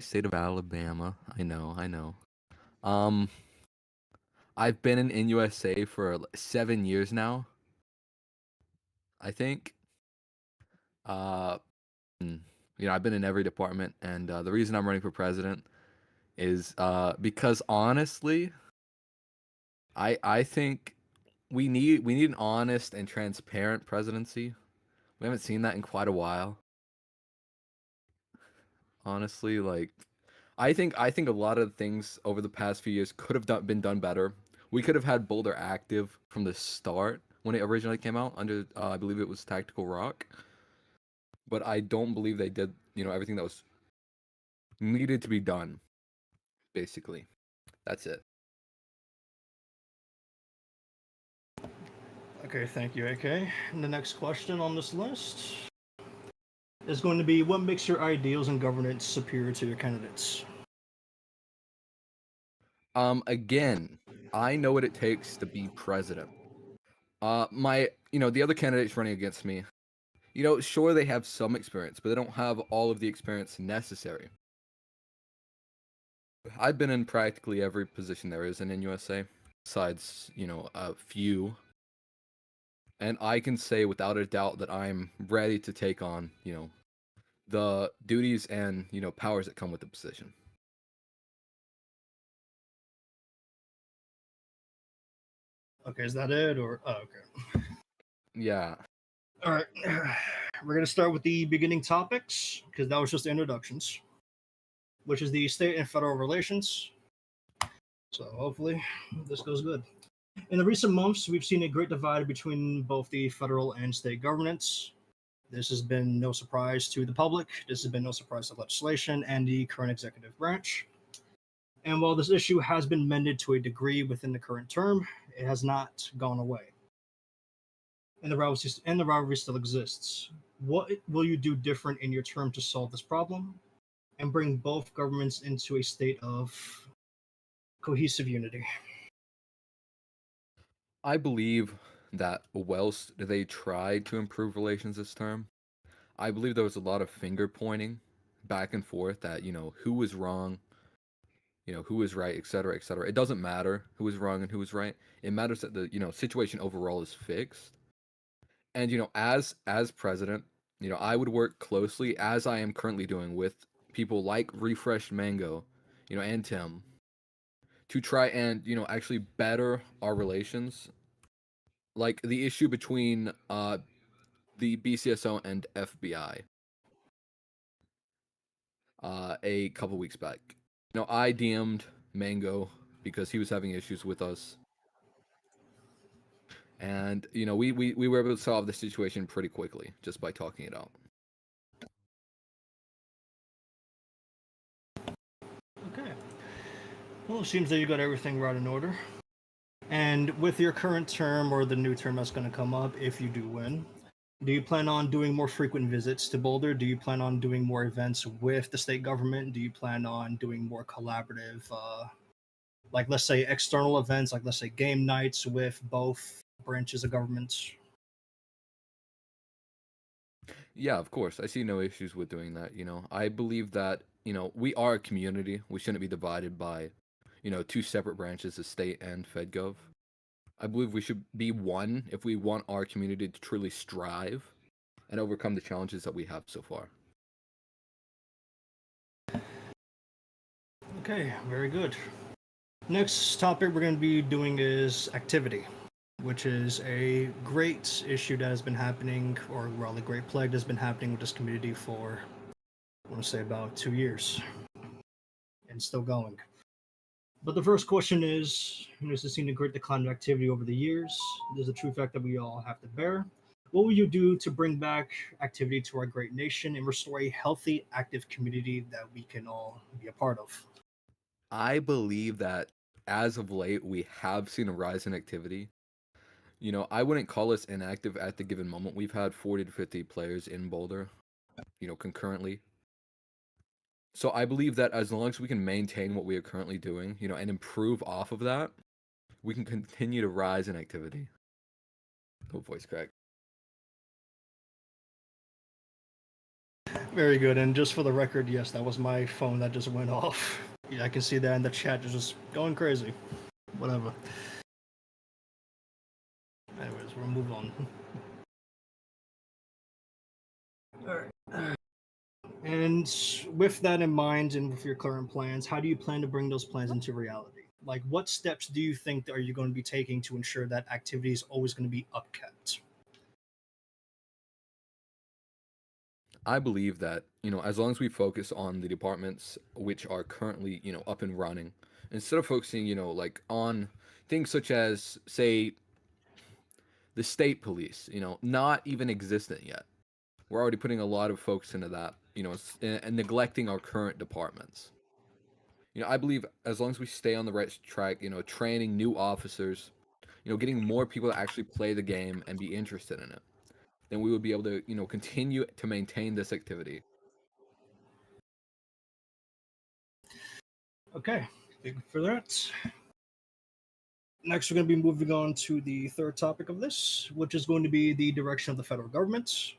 State of Alabama. I know, I know. Um, I've been in nUSA for 7 years now, I think. Uh, mm, I've been in every department, and the reason I'm running for president is because honestly, I think we need an honest and transparent presidency. We haven't seen that in quite a while. Honestly, like I think a lot of things over the past few years could have been done better. We could have had Boulder active from the start when it originally came out under I believe it was Tactical Rock, but I don't believe they did, everything that was needed to be done, basically. That's it. Okay, thank you, AK. And the next question on this list is going to be what makes your ideals and governance superior to your candidates? Again, I know what it takes to be president. The other candidates running against me, sure they have some experience, but they don't have all of the experience necessary. I've been in practically every position there is in nUSA, besides, a few. And I can say without a doubt that I'm ready to take on, the duties and, powers that come with the position. Okay, is that it? Or, oh, okay. Yeah. All right. We're going to start with the beginning topics because that was just the introductions, which is the state and federal relations. So hopefully this goes good. In the recent months, we've seen a great divide between both the federal and state governments. This has been no surprise to the public. This has been no surprise to legislation and the current executive branch. And while this issue has been mended to a degree within the current term, it has not gone away. And the rivalry still exists. What will you do different in your term to solve this problem and bring both governments into a state of cohesive unity? I believe that whilst they tried to improve relations this term, I believe there was a lot of finger pointing back and forth that, who was wrong, who was right, et cetera, et cetera. It doesn't matter who was wrong and who was right. It matters that the, situation overall is fixed. And, as president, I would work closely as I am currently doing with people like Refreshed Mango, and Tim to try and, actually better our relations. Like the issue between the BCSO and FBI a couple weeks back. I DM'd Mango because he was having issues with us. And, we were able to solve the situation pretty quickly just by talking it out. Okay. Well, it seems that you got everything right in order. And with your current term or the new term that's going to come up, if you do win, do you plan on doing more frequent visits to Boulder? Do you plan on doing more events with the state government? Do you plan on doing more collaborative, like let's say external events, like let's say game nights with both branches of government? Yeah, of course. I see no issues with doing that. I believe that, we are a community. We shouldn't be divided by, two separate branches of state and FedGov. I believe we should be one if we want our community to truly strive and overcome the challenges that we have so far. Okay, very good. Next topic we're going to be doing is activity, which is a great issue that has been happening, or rather, great plague that's been happening with this community for, I want to say, about 2 years, and still going. But the first question is, this has seen a great decline of activity over the years. There's a true fact that we all have to bear. What will you do to bring back activity to our great nation and restore a healthy, active community that we can all be a part of? I believe that as of late, we have seen a rise in activity. I wouldn't call us inactive at the given moment. We've had 40 to 50 players in Boulder, concurrently. So I believe that as long as we can maintain what we are currently doing, and improve off of that, we can continue to rise in activity. Oh, voice crack. Very good. And just for the record, yes, that was my phone that just went off. Yeah, I can see that in the chat is just going crazy. Whatever. Anyways, we'll move on. Alright. And with that in mind and with your current plans, how do you plan to bring those plans into reality? Like, what steps do you think are you going to be taking to ensure that activity is always going to be upkept? I believe that, as long as we focus on the departments which are currently, up and running, instead of focusing, like on things such as, say, the state police, not even existent yet. We're already putting a lot of focus into that, and neglecting our current departments. I believe as long as we stay on the right track, training new officers, getting more people to actually play the game and be interested in it, then we would be able to, continue to maintain this activity. Okay, thank you for that. Next, we're going to be moving on to the third topic of this, which is going to be the direction of the federal government.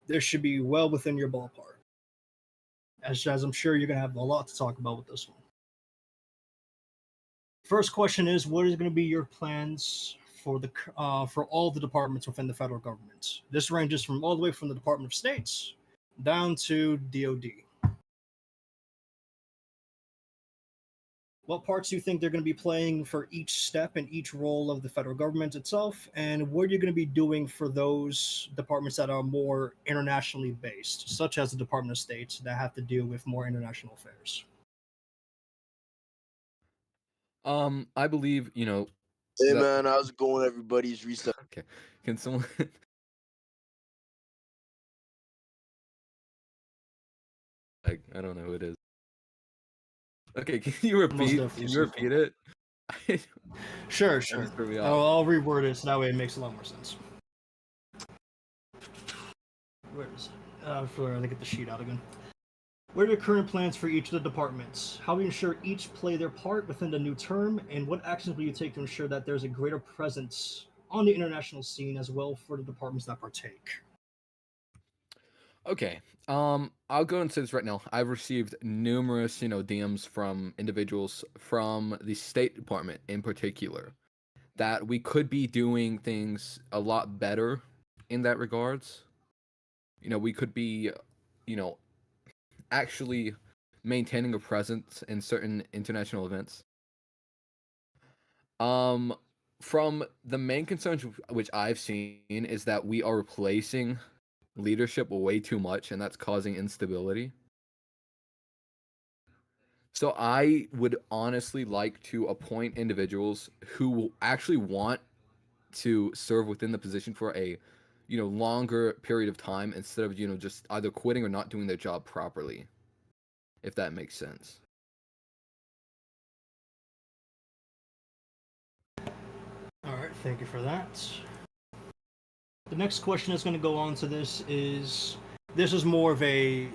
This should be well within your ballpark, as I'm sure you're going to have a lot to talk about with this one. First question is, what is going to be your plans for all the departments within the federal government? This ranges from all the way from the Department of States down to DoD. What parts do you think they're going to be playing for each step and each role of the federal government itself? And what are you going to be doing for those departments that are more internationally based, such as the Department of State, that have to deal with more international affairs? I believe, Hey that man, how's it going? Everybody's reset. okay. Can someone like I don't know who it is. Okay, Most definitely. can you repeat it? Sure, That sure. just threw me I'll, off. I'll reword it so that way it makes a lot more sense. Where is it? For I get the sheet out again. What are your current plans for each of the departments? How will you ensure each play their part within the new term? And what actions will you take to ensure that there's a greater presence on the international scene as well for the departments that partake? Okay. I'll go and say this right now. I've received numerous, DMs from individuals from the State Department in particular that we could be doing things a lot better in that regards. We could be, you know, actually maintaining a presence in certain international events. Um, from the main concerns which I've seen is that we are replacing leadership way too much, and that's causing instability. So I would honestly like to appoint individuals who actually want to serve within the position for a, longer period of time instead of, just either quitting or not doing their job properly, if that makes sense. All right, thank you for that. The next question that's going to go on to this is more of a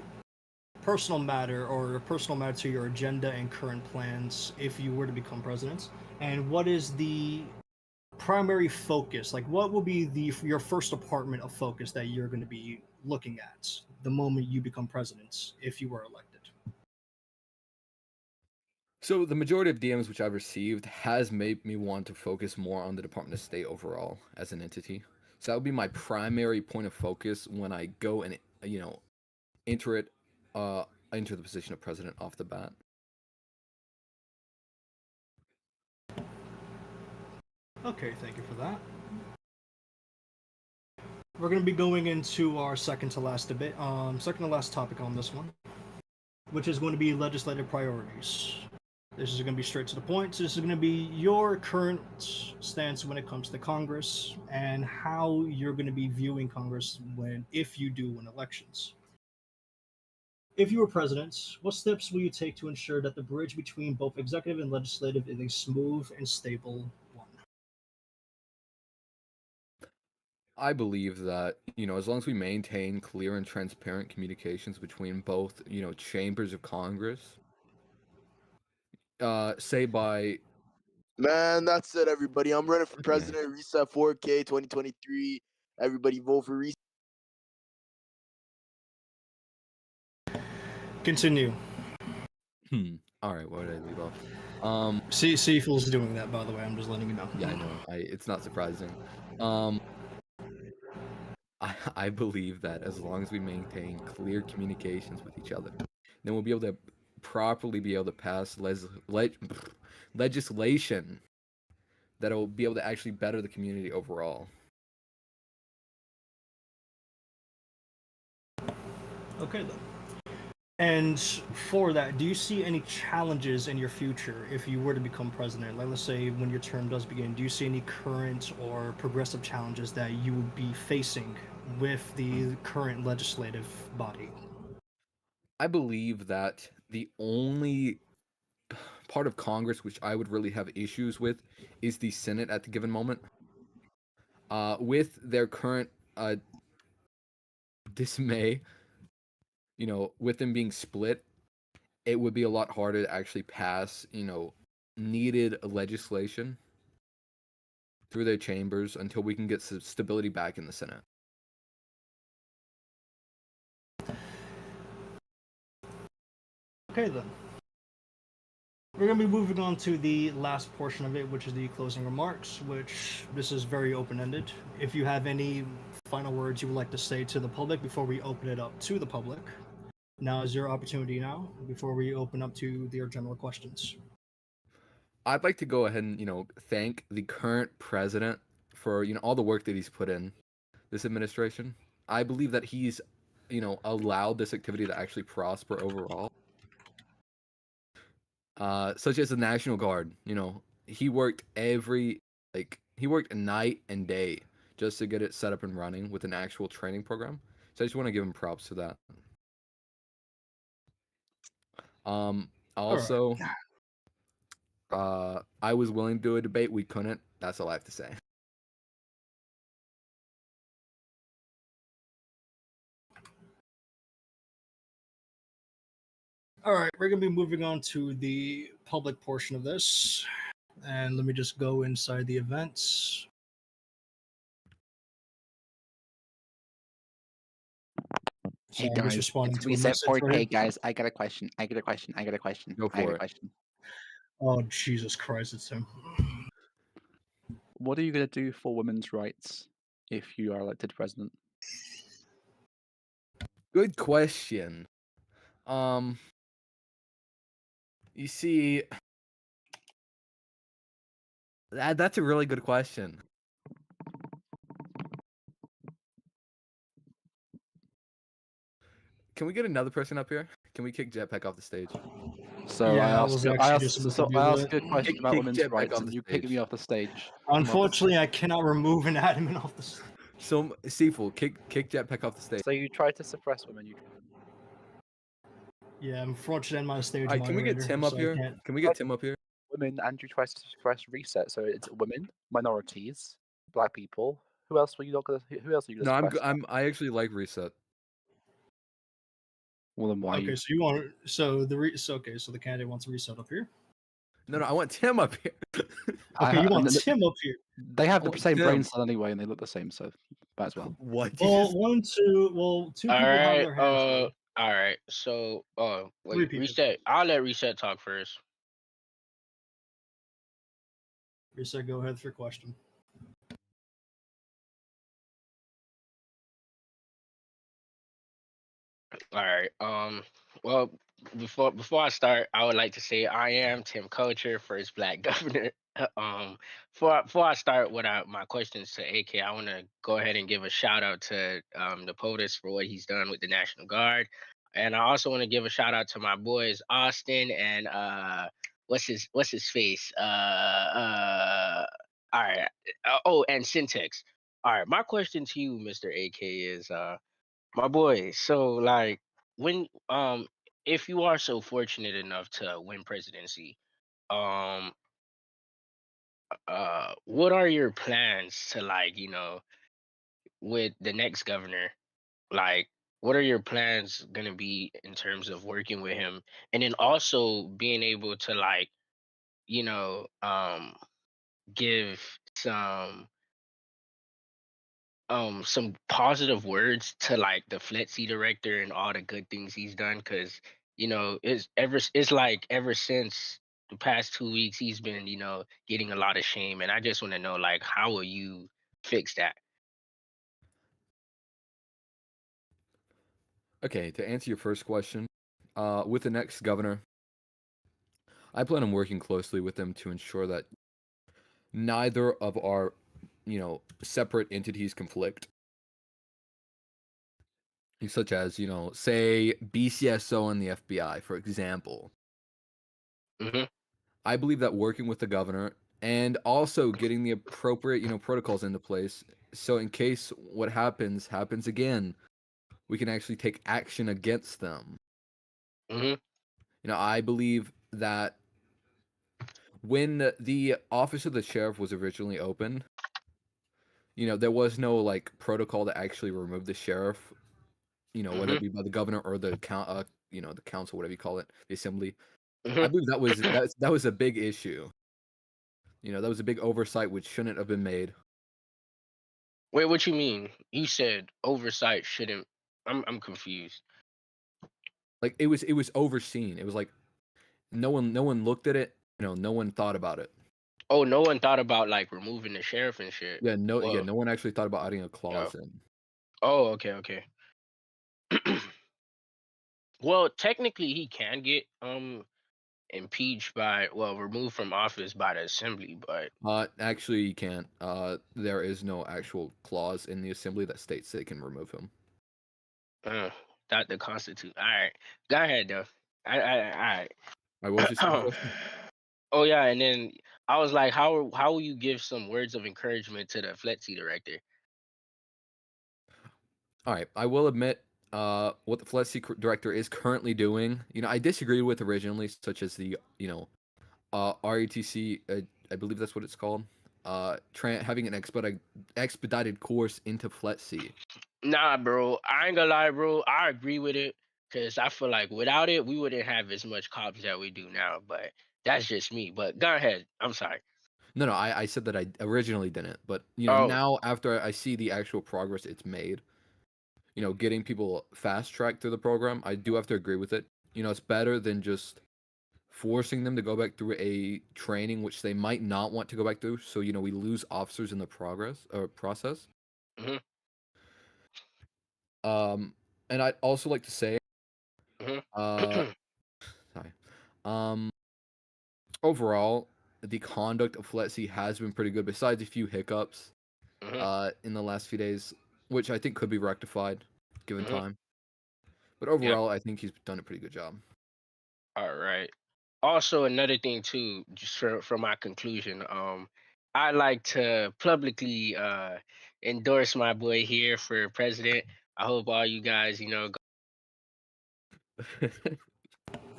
personal matter or a personal matter to your agenda and current plans if you were to become president. And what is the primary focus? Like, what will be the your first department of focus that you're going to be looking at the moment you become president if you were elected? So the majority of DMs which I've received has made me want to focus more on the Department of State overall as an entity. So that would be my primary point of focus when I go and enter it uh enter the position of president off the bat. Okay, thank you for that. We're going to be going into our second to last topic on this one, which is going to be legislative priorities. This is going to be straight to the point. So this is going to be your current stance when it comes to Congress and how you're going to be viewing Congress if you do win elections. If you were president, what steps will you take to ensure that the bridge between both executive and legislative is a smooth and stable one? I believe that, as long as we maintain clear and transparent communications between both, chambers of Congress, say by Man, that's it, everybody. I'm running for president. Reset 4K 2023. Everybody vote for reset. Continue. All right, where did I leave off? Seafool's doing that, by the way. I'm just letting you know. Yeah, I know. It's not surprising. Um, I believe that as long as we maintain clear communications with each other, then we'll be able to properly be able to pass legislation that will be able to actually better the community overall. Okay, then. And for that, do you see any challenges in your future if you were to become president? Like, let's say when your term does begin, do you see any current or progressive challenges that you would be facing with the current legislative body? I believe that the only part of Congress which I would really have issues with is the Senate at the given moment. With their current dismay, with them being split, it would be a lot harder to actually pass, needed legislation through their chambers until we can get stability back in the Senate. Okay, then. We're going to be moving on to the last portion of it, which is the closing remarks, which this is very open-ended. If you have any final words you would like to say to the public before we open it up to the public, now is your opportunity now before we open up to their general questions. I'd like to go ahead and, thank the current president for, all the work that he's put in this administration. I believe that he's, allowed this activity to actually prosper overall. Such as the National Guard, he worked he worked night and day just to get it set up and running with an actual training program. So I just want to give him props for that. All right. Also, I was willing to do a debate. We couldn't. That's all I have to say. All right, we're going to be moving on to the public portion of this. And let me just go inside the events. Hey Sorry, I'm just guys, responding it's to a reset message right 4K here. guys. I got a question. I got a question. I got a question. Go I got for a it. question. Oh, Jesus Christ, it's him. What are you gonna do for women's rights if you are elected president? Good question. You see, that's a really good question. Can we get another person up here? Can we kick Jetpack off the stage? So Yeah, I was actually just about to do I ask that. a question Kick, about kick women's Jetpack rights off and the you kick me stage. off the stage. Unfortunately, I cannot remove an admin off the stage. So, Seafool, kick Jetpack off the stage. So you try to suppress women. Yeah, unfortunately, I'm not a stage Alright, can we get moderator, Tim so up I here? can't. Can we get Tim up here? Women and you try to suppress reset. So it's women, minorities, black people. Who else were you not gonna? Who else are you No, gonna suppress? I actually like Reset. Well, then why? Okay, so you want so the candidate wants a reset up here. No, I want Tim up here. Okay, you want Tim up here. They have I the want same brain Tim. cell anyway, and they look the same, so might as well. What? Well, two All people have right. their hands raised. All right. So, Three wait. people. Reset. I'll let Reset talk first. Reset, go ahead with your question. All right. Well, before I start, I would like to say I am Tim Culture, first Black governor. Before I start with my questions to AK, I want to go ahead and give a shout out to the POTUS for what he's done with the National Guard, and I also want to give a shout out to my boys Austin and what's his face all right oh, and Syntax. All right, my question to you, Mr. AK, is my boy, so like when if you are so fortunate enough to win presidency, um what are your plans to like, with the next governor? Like what are your plans gonna be in terms of working with him? And then also being able to like, you know, give some positive words to like the Fletsy director and all the good things he's done, because it's like ever since the past 2 weeks he's been, getting a lot of shame, and I just want to know, like, how will you fix that? Okay, to answer your first question, with the next governor, I plan on working closely with them to ensure that neither of our, separate entities conflict. Such as, say BCSO and the FBI, for example. Hmm. I believe that working with the governor and also getting the appropriate, protocols into place, so in case what happens again, we can actually take action against them. Hmm. I believe that when the office of the sheriff was originally opened, there was no like protocol to actually remove the sheriff, whether Hmm. it be by the governor or the council, whatever you call it, the assembly. I Hmm. believe that was a big issue. That was a big oversight which shouldn't have been made. Wait, what you mean? You said oversight shouldn't. I'm confused. Like it was overseen. It was like no one looked at it. No one thought about it. Oh, no one thought about like removing the sheriff and shit. Yeah, Well, no one actually thought about adding a yeah. clause in. Oh, okay, okay. Well, technically, he can get impeached by, well, removed from office by the assembly, but Actually, you can't. There is no actual clause in the assembly that states they can remove him. uh, that the constitute. All right, go ahead though. All All right, what was your second right. question? Oh yeah, and then I was like, how will you give some words of encouragement to the FLETC director? All right, I will admit, what the FLETC director is currently doing. I disagreed with originally, such as the RETC. I believe that's what it's called. Having an expedited course into FLETC. Nah, bro, I ain't gonna lie, bro. I agree with it because I feel like without it, we wouldn't have as much cops that we do now. But that's just me. But go ahead. I'm sorry. No, no, I said that I originally didn't, but Oh. now after I see the actual progress it's made, getting people fast tracked through the program, I do have to agree with it. It's better than just forcing them to go back through a training which they might not want to go back through. So we lose officers in the progress or process. Hmm. Um, and I'd also like to say, Hmm. uh, sorry, um, overall, the conduct of FLETC has been pretty good. Besides a few hiccups, Hmm. in the last few days, which I think could be rectified given Hmm. time. But Yep. overall, I think he's done a pretty good job. All right. Also, another thing too, just for my conclusion, I like to publicly endorse my boy here for president. I hope all you guys,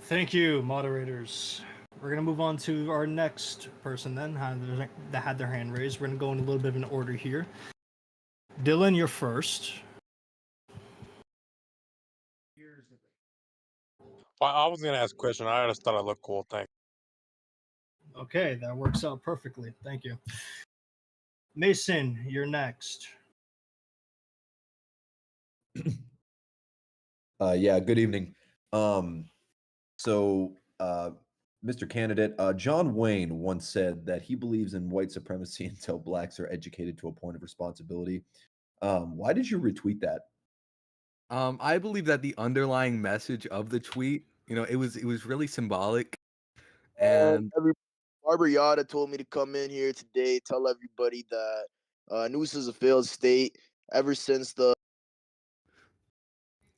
Thank you, moderators. We're gonna move on to our next person then that had their hand raised. We're gonna go in a little bit of an order here. Dylan, you're first. Well, I was gonna ask a question. I just thought I looked cool. Thanks. Okay, that works out perfectly. Thank you. Mason, you're next. Yeah, good evening. Um, so, Mr. Candidate, John Wayne once said that he believes in white supremacy until blacks are educated to a point of responsibility. Why did you retweet that? I believe that the underlying message of the tweet, it was really symbolic, And and Barbara Yada told me to come in here today, tell everybody that nUSA is a failed state ever since the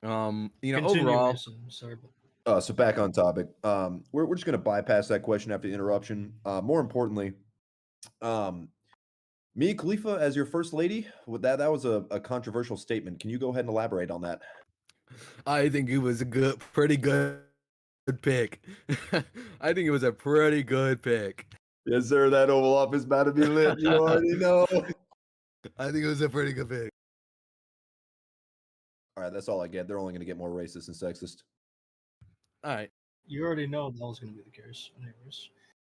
Continue, overall, Mason. Sorry. So back on topic. We're just going to bypass that question after the interruption. More importantly, um, Mia Khalifa as your first lady, that was a controversial statement. Can you go ahead and elaborate on that? I think it was pretty good pick. I think it was a pretty good pick. Yes, sir. That Oval Office about to be lit. You already know. I think it was a pretty good pick. All right, that's all I get. They're only going to get more racist and sexist. All right. You already know that was going to be the case. Anyways,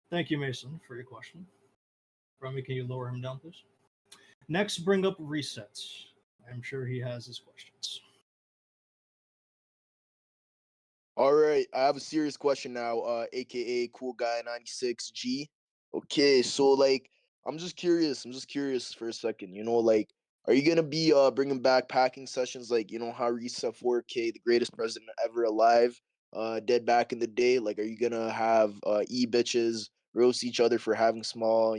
thank you, Mason, for your question. Rami, can you lower him down, please? Next, bring up resets. I'm sure he has his questions. All right, I have a serious question now, aka Cool Guy 96G. Okay, so like, I'm just curious. I'm just curious for a second. Like, are you gonna be bringing back packing sessions like how Risa 4K, the greatest president ever alive, dead back in the day? Like, are you gonna have bitches roast each other for having small,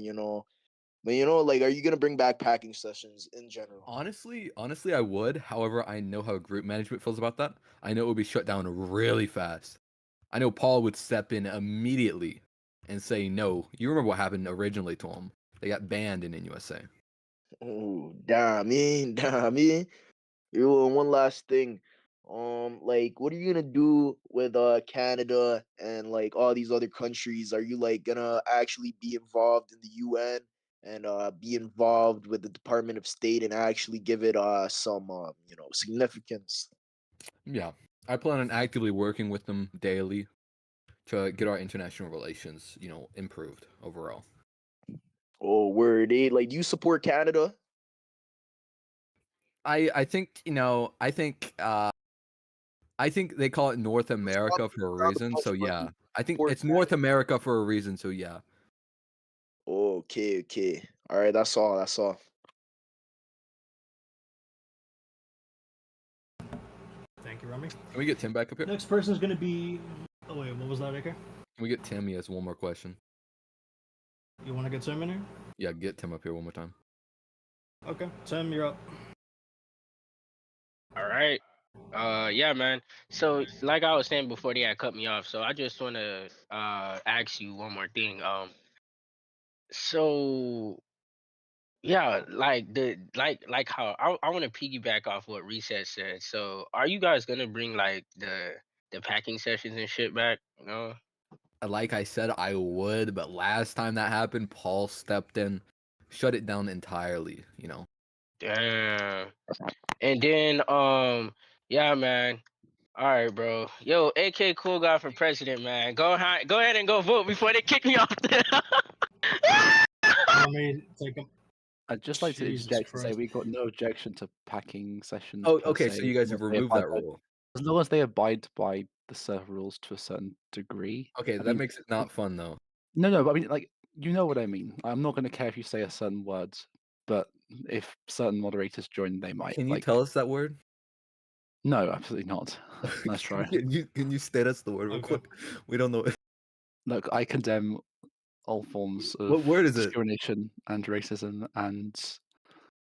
but like, are you gonna bring back packing sessions in general? Honestly, I would. However, I know how group management feels about that. I know it would be shut down really fast. I know Paul would step in immediately and say no. You remember what happened originally to him? They got banned in nUSA. Oh, damn me. Yo, and one last thing. Like, what are you gonna do with Canada and like all these other countries? Are you like gonna actually be involved in the UN and be involved with the Department of State and actually give it some significance? Yeah, I plan on actively working with them daily to get our international relations, improved overall. Oh, word, eh? Like, do you support Canada? I think I think they call it North America for a Round of reason. applause So for yeah, you. I think Support it's North Canada. America for a reason. So yeah, Okay. All right, that's all. That's all. Thank you, Remy. can we get Tim back up here? Next person is going to be. Oh wait, what was that, AK? Can we get Tim? He has one more question. You want to get Tim in here? Yeah, get Tim up here one more time. Okay, Tim, you're up. All right. Yeah, man. So, like I was saying before they had cut me off, so I just want to ask you one more thing. So yeah, like like how I want to piggyback off what Reset said. So, are you guys gonna bring like the packing sessions and shit back? No. Like I said, I would, but last time that happened, Paul stepped in, shut it down entirely. Damn. And then yeah, man. All right, bro. Yo, AK Cool Guy for president, man. Go ahead and go vote before they kick me off. Remy, take him. I'd just like to Jesus interject and say Christ. we got no objection to packing sessions Oh, per okay. se, So you guys as have long as they removed abide that by, rule. as long as they abide by the server rules to a certain degree. Okay, I that mean, makes it not fun though. no, but I mean, like, you know what I mean. I'm not going to care if you say a certain word, but if certain moderators join, they might. Can you Like, tell us that word? no, absolutely not. Nice try. Can you state us the word real Okay. quick? We don't know. Look, I condemn all forms of What word is it? discrimination and racism, and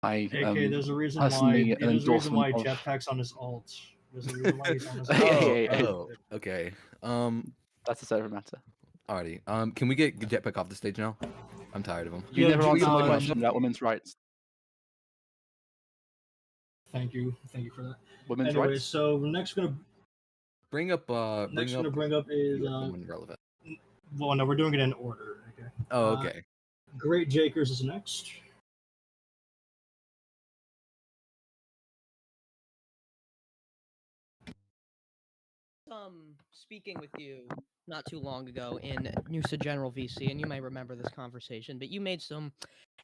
I AK, there's a reason why. personally an There's a reason endorsement why of. Jetpack's on his alt. There's a reason why he's on his alt. Hey, hey, Oh, okay. That's a separate matter. Alrighty. Can we get Jetpack off the stage now? I'm tired of him. You Yo, never answered my no. question about women's rights. Thank you for that. Women's Anyway, rights. so next gonna Bring up. bring up is Someone relevant. well, no, we're doing it in order. Okay. Oh, okay. Great Jakers is next. Speaking with you not too long ago in nUSA General VC, and you may remember this conversation, but you made some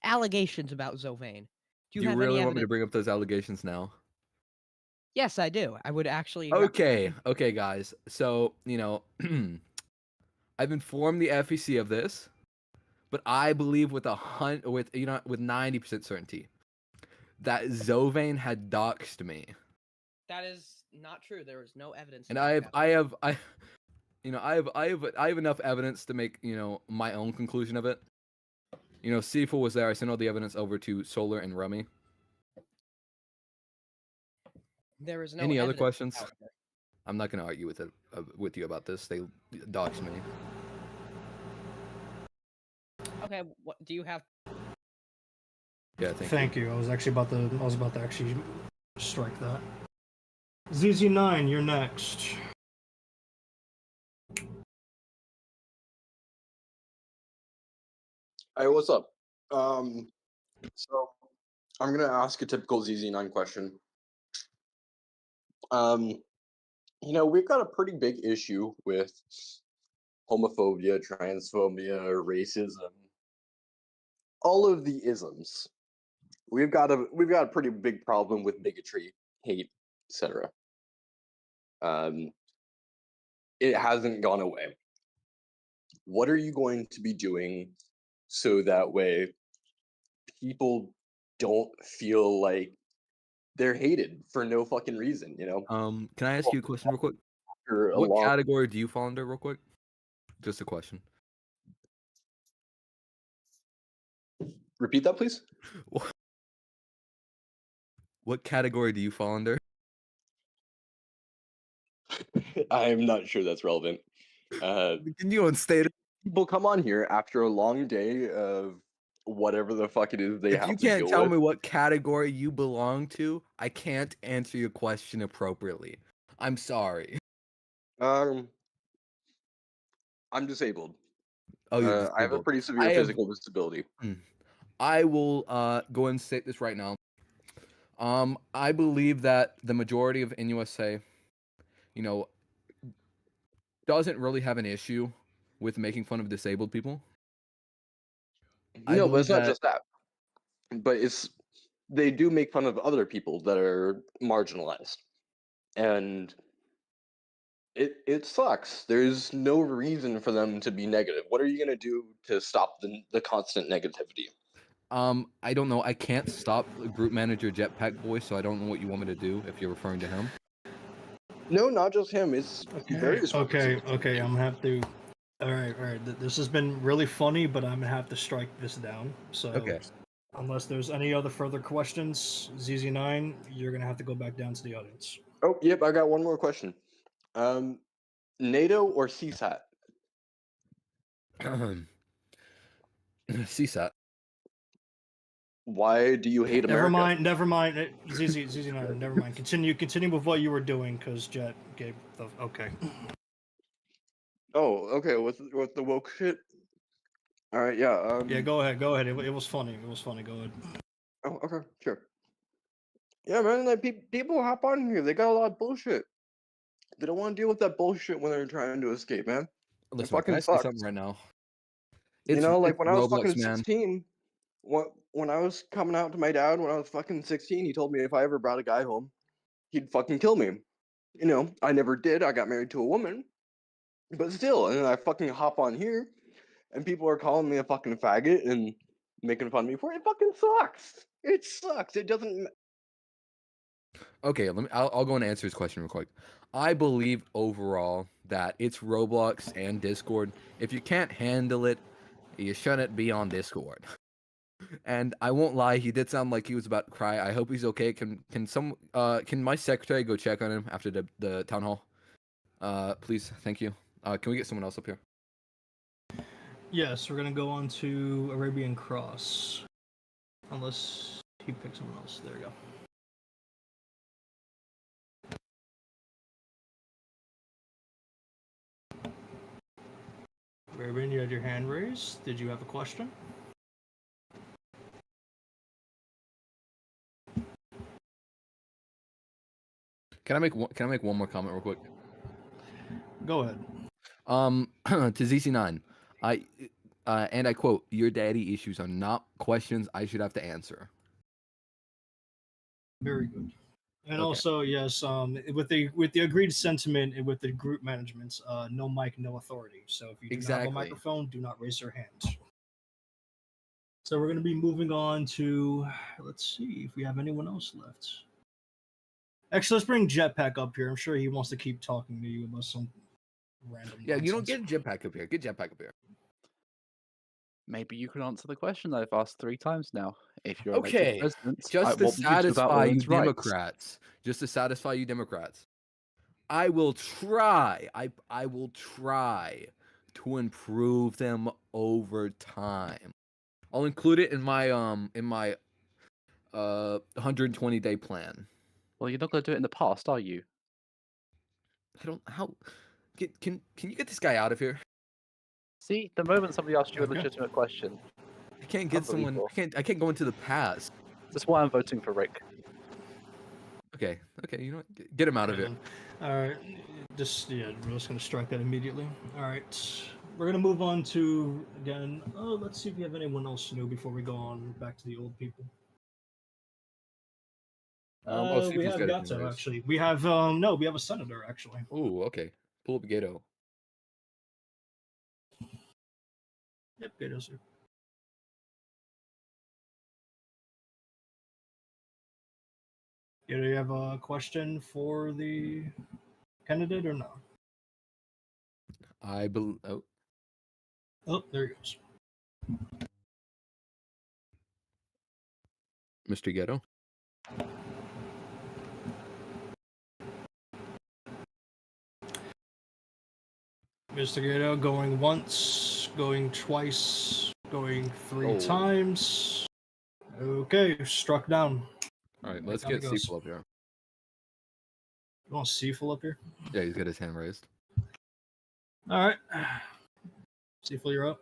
allegations about Zovane. Do you have really any want me to evidence? bring up those allegations now? Yes, I do. I would actually. Okay, guys. So I've informed the FEC of this, but I believe with 90% certainty that Zovane had doxed me, That is not true. There is no evidence. and to back that. I have enough evidence to make my own conclusion of it. Seafool was there. I sent all the evidence over to Solar and Rummy. There is no. Any other evidence, questions? however. I'm not going to argue with you about this. They doxed me. Okay, what do you have? Yeah, Thank you. I was about to actually strike that. ZZ9, you're next. Hey, what's up? So I'm gonna ask a typical ZZ9 question. We've got a pretty big issue with homophobia, transphobia, racism, all of the isms. We've got a pretty big problem with bigotry, hate, etc. it hasn't gone away. What are you going to be doing so that way people don't feel like they're hated for no fucking reason, you know? Can I ask you a question real quick? After a What long category do you fall under, real quick? Just a question. Repeat that, please. What category do you fall under? I'm not sure that's relevant. Can you state it? People come on here after a long day of whatever the fuck it is they If have you to can't deal tell with. me what category you belong to, I can't answer your question appropriately. I'm sorry. I'm disabled. Oh, you're I have a disabled. pretty severe I have. physical disability. I will go and state this right now. I believe that the majority of nUSA, you know, doesn't really have an issue with making fun of disabled people. I No, but it's believe not that just that. But they do make fun of other people that are marginalized. And it sucks. There's no reason for them to be negative. What are you gonna do to stop the constant negativity? I don't know. I can't stop the group manager Jetpack Boy, so I don't know what you want me to do if you're referring to him. No, not just him. It's various members of the Okay. I'm gonna have to. All right. This has been really funny, but I'm gonna have to strike this down. So, Okay. unless there's any other further questions, ZZ9, you're gonna have to go back down to the audience. Oh, yep, I got one more question. NATO or CSAT? CSAT. Why do you hate America? Never mind. ZZ9, never mind. Continue with what you were doing, because Jet gave the okay. Oh, okay. With the woke shit. All right, yeah. Yeah, go ahead. It was funny. Go ahead. Oh, okay, sure. Yeah, man. Like people hop on here. They got a lot of bullshit. They don't want to deal with that bullshit when they're trying to escape, man. It Listen, can fucking I say sucks. something right now? You know, like It's when I was Roblox, fucking man. 16, when I was coming out to my dad when I was fucking 16, he told me if I ever brought a guy home, he'd fucking kill me. You know, I never did. I got married to a woman, but still, and then I fucking hop on here, and people are calling me a fucking faggot and making fun of me for it. It fucking sucks. It sucks. It doesn't. Okay, I'll go and answer his question real quick. I believe overall that it's Roblox and Discord. If you can't handle it, you shouldn't be on Discord. And I won't lie, he did sound like he was about to cry. I hope he's okay. Can my secretary go check on him after the town hall? Please, thank you. Can we get someone else up here? Yes, we're gonna go on to Arabian Cross, unless he picks someone else. There we go. Arabian, you had your hand raised. Did you have a question? Can I make one more comment real quick? Go ahead. To ZC9, and I quote, "Your daddy issues are not questions I should have to answer." Very good. And Okay. also, yes, with the agreed sentiment and with the group managements, no mic, no authority. So if you do not have a Exactly. microphone, do not raise your hand. So we're going to be moving on to, let's see if we have anyone else left. Actually, let's bring Jetpack up here. I'm sure he wants to keep talking to you about some random Yeah, you don't nonsense. get Jetpack up here. Get Jetpack up here. Maybe you can answer the question I've asked 3 times now. If you're Okay, elected president, just to what would you do about satisfy you women's rights? Democrats. Just to satisfy you Democrats. I will try. I will try to improve them over time. I'll include it in my 120-day plan. Well, you're not going to do it in the past, are you? I don't how can you get this guy out of here? See, the moment somebody asks you a Okay. legitimate question, I can't get someone. Unbelievable. I can't go into the past. that's why I'm voting for Rick. Okay, you know what? Get him out of here. All right, we're just gonna strike that immediately. All right, we're gonna move on to again. Oh, let's see if we have anyone else new before we go on back to the old people. I'll see if We he's have got his Gato hand raised. actually. We have no, we have a senator actually. Ooh, okay. Pull up Gato. Yep, Gato, sir. Do you have a question for the candidate or no? I believe. Oh, Oh, there he goes. Mr. Ghetto. Mr. Gato going once, going twice, going three Oh. times. Okay, struck down. All right, let's Down it get goes. Seafull up here. You want Seafull up here? Yeah, he's got his hand raised. All right. Seafull, you're up.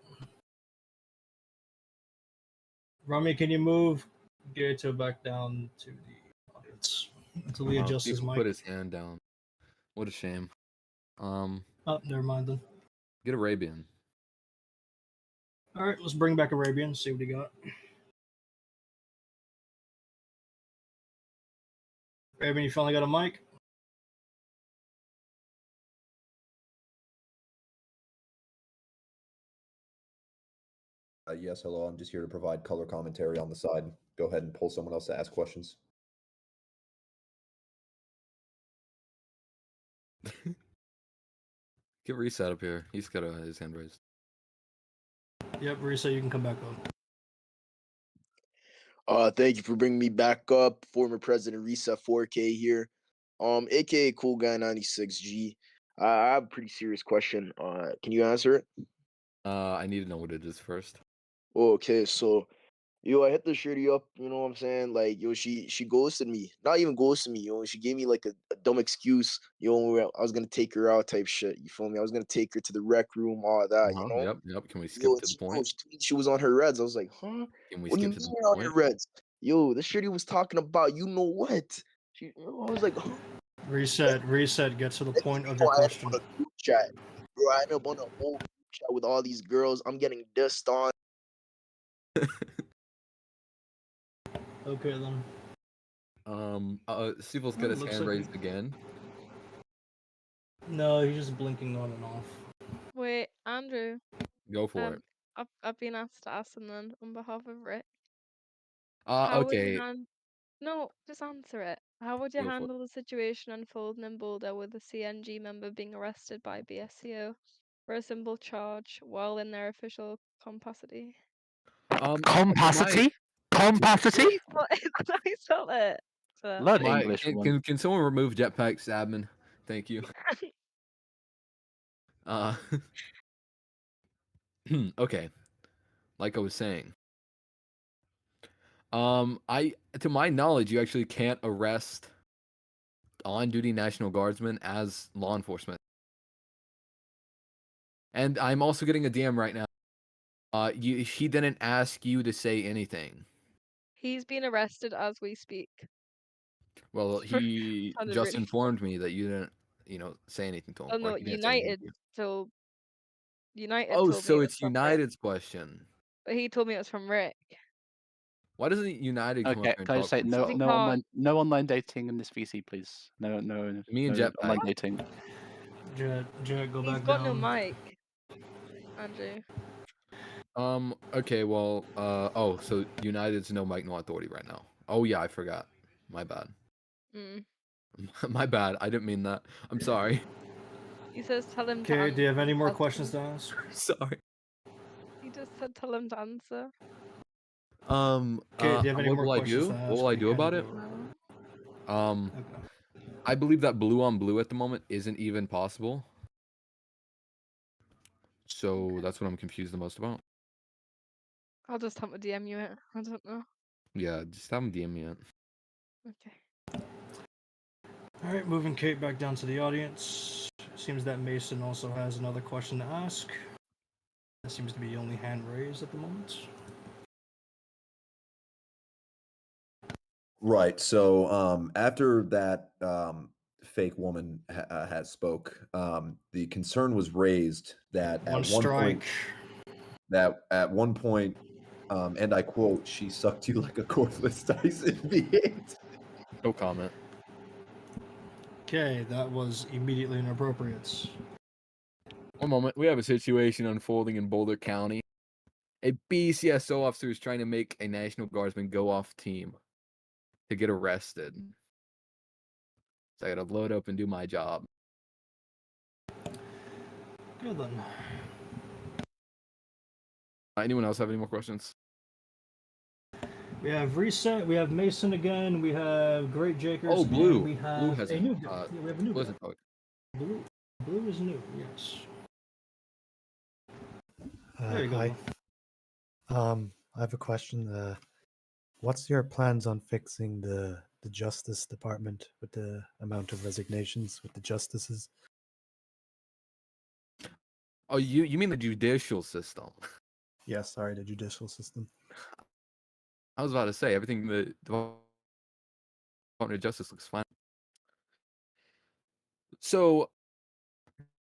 Rami, can you move Gato back down to the audience until he adjusts his Seafull mic? put his hand down. What a shame. Oh, never mind then. Get Arabian. All right, let's bring back Arabian. See what he got. Arabian, you finally got a mic? Yes, hello. I'm just here to provide color commentary on the side. Go ahead and pull someone else to ask questions. Get Reset up here. He's got his hand raised. Yep, Risa, you can come back up. Thank you for bringing me back up. Former President Reset 4K here. AKA Cool Guy 96G. I have a pretty serious question. Can you answer it? I need to know what it is first. Okay, so I hit the shorty up, you know what I'm saying? Like, she ghosted me. Not even ghosted me, she gave me like a dumb excuse, where I was gonna take her out type shit. You feel me? I was gonna take her to the rec room, all that, Yep. Can we skip to the point? She was on her reds. I was like, huh? Can we What do you skip to mean the on point? her reds? Yo, this shorty was talking about you know what? I was like, huh? Reset, get to the point of your I ended up question. on a group chat. Bro, I ended up on a whole group chat with all these girls. I'm getting dissed on. Okay then. Seafull's Oh, got his looks hand like raised again. No, he's just blinking on and off. Wait, Andrew. Go for it. I've been asked to ask something on behalf of Rick. How would you Okay. No, just answer it. How would you Go for it. handle the situation unfolding in Boulder with a CNG member being arrested by BSCO for a simple charge while in their official capacity? Compacity? Compacity? I spelled it. So. Learn English, woman. Can someone remove Jetpack's admin? Thank you. Okay. Like I was saying. To my knowledge, you actually can't arrest on-duty National Guardsmen as law enforcement. And I'm also getting a DM right now. He didn't ask you to say anything. He's been arrested as we speak. Well, he Sounded just really informed me that you didn't, say anything to him. Oh or no, he didn't say anything United to you. told Oh, told me so it was it's from Rick. United's question. But he told me it was from Rick. Why doesn't United come Okay, up here and can I talk just say for himself? no online dating in this VC, please. No Me and Jetpack. online dating. Jet, go He's back got down. no mic. Andrew. Okay, well, so United's no mic, no authority right now. Oh yeah, I forgot. My bad. My bad. I didn't mean that. I'm sorry. He says tell him to Okay, answer. do you have any more questions to ask? Sorry. He just said tell him to answer. Okay, do you have any what more will I questions do? to ask? What will I do about it? No. I believe that blue on blue at the moment isn't even possible. So that's what I'm confused the most about. I'll just have to DM you it. I don't know. Yeah, just have him DM me it. Okay. Alright, moving Kate back down to the audience. Seems that Mason also has another question to ask. That seems to be the only hand raised at the moment. Right. So after that fake woman has spoke, the concern was raised that at one point, and I quote, "She sucked you like a cordless Dyson V8." No comment. Okay, that was immediately inappropriate. One moment. We have a situation unfolding in Boulder County. A BCSO officer is trying to make a National Guardsman go off team to get arrested. So I gotta load up and do my job. Good then. Anyone else have any more questions? We have Reset, we have Mason again, we have Great Jakers, Oh, Blue. and we have Blue has a new a, guy. Yeah, we have a new wasn't guy. poet. Blue is new, yes. There you go. Hi. I have a question. What's your plans on fixing the Justice Department with the amount of resignations with the justices? Oh, you mean the judicial system? Yeah, sorry, the judicial system. I was about to say everything the Department of Justice looks fine. So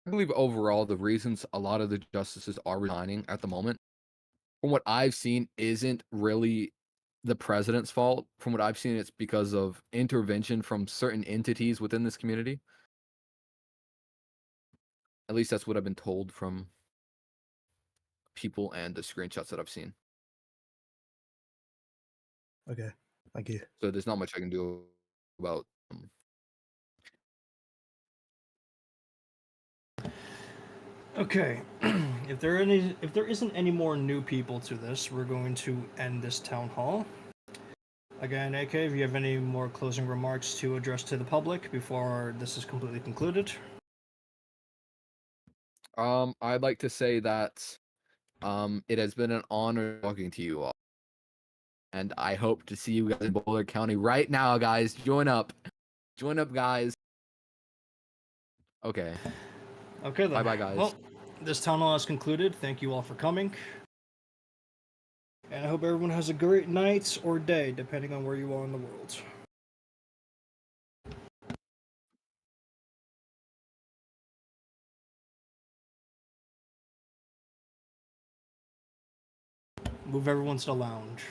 I believe overall the reasons a lot of the justices are resigning at the moment, from what I've seen, isn't really the president's fault. From what I've seen, it's because of intervention from certain entities within this community. At least that's what I've been told from people and the screenshots that I've seen. Okay, thank you. So there's not much I can do about Okay, if there isn't any more new people to this, we're going to end this town hall. Again, AK, if you have any more closing remarks to address to the public before this is completely concluded. I'd like to say that it has been an honor talking to you all. And I hope to see you guys in Boulder County right now, guys. Join up. Join up, guys. Okay. Okay then. Bye-bye, guys. Well, this town hall is concluded. Thank you all for coming. And I hope everyone has a great night or day, depending on where you are in the world. Move everyone to the lounge.